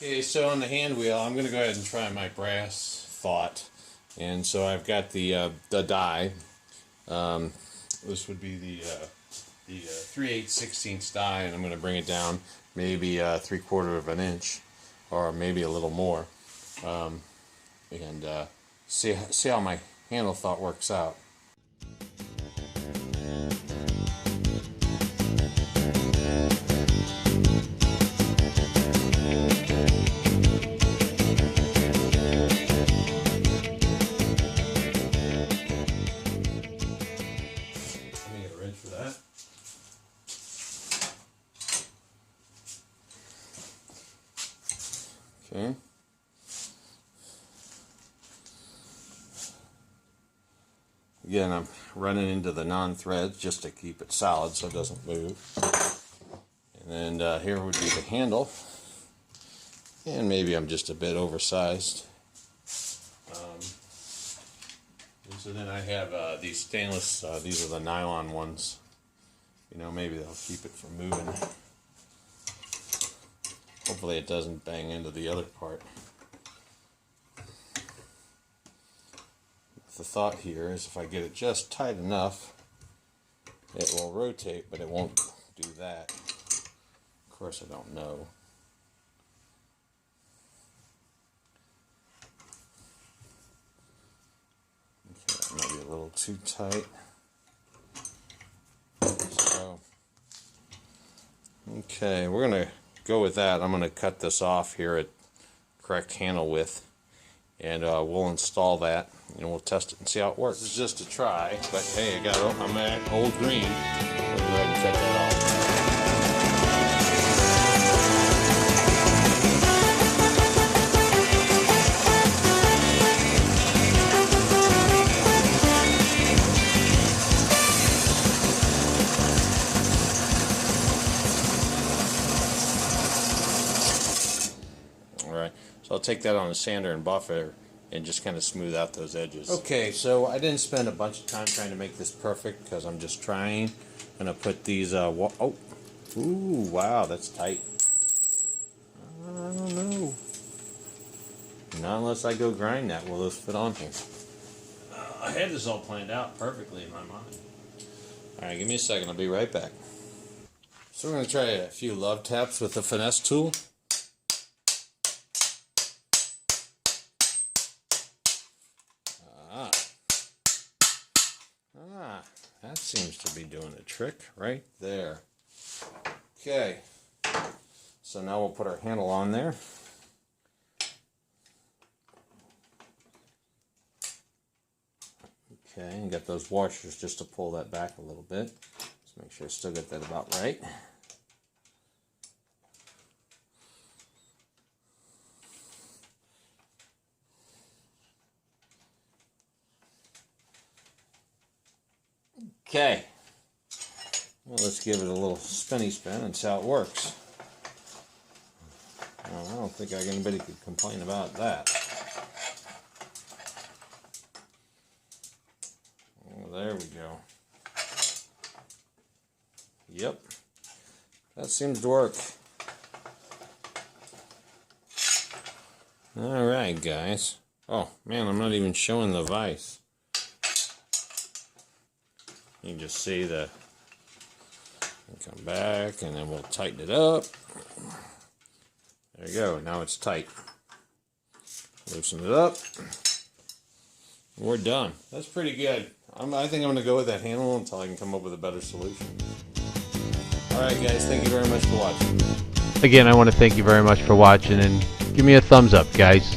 Okay, so on the hand wheel, I'm going to go ahead and try my brass thought. And so I've got the die. This would be the 3/8/16 die, and I'm going to bring it down maybe 3/4 of an inch, or maybe a little more, and see how my handle thought works out. For that. Okay. Again, I'm running into the non-threads just to keep it solid so it doesn't move. And then here would be the handle. And maybe I'm just a bit oversized. And so then I have these stainless, these are the nylon ones. You know, maybe they'll keep it from moving. Hopefully it doesn't bang into the other part. The thought here is if I get it just tight enough, it will rotate, but it won't do that. Of course, I don't know. Might be a little too tight. So, okay, we're going to go with that. I'm going to cut this off here at correct handle width, and we'll install that, and we'll test it and see how it works. This is just a try, but hey, I'm at old green. We'll go ahead and cut that off. So I'll take that on a sander and buffer and just kind of smooth out those edges. Okay, so I didn't spend a bunch of time trying to make this perfect because I'm just trying. I'm going to put these, ooh, wow, that's tight. I don't know. Not unless I go grind that, will those fit on here? I had this all planned out perfectly in my mind. Alright, give me a second, I'll be right back. So we're going to try a few love taps with the finesse tool. That seems to be doing the trick right there. Okay, so now we'll put our handle on there. Okay, and got those washers just to pull that back a little bit. Let's make sure I still get that about right. Okay, well, let's give it a little spinny spin and see how it works. Well, I don't think anybody could complain about that. Oh, there we go. Yep, that seems to work. Alright, guys. Oh, man, I'm not even showing the vise. You can just see come back, and then we'll tighten it up. There you go, now it's tight. Loosen it up. We're done. That's pretty good. I think I'm going to go with that handle until I can come up with a better solution. Alright guys, thank you very much for watching. Again, I want to thank you very much for watching, and give me a thumbs up, guys.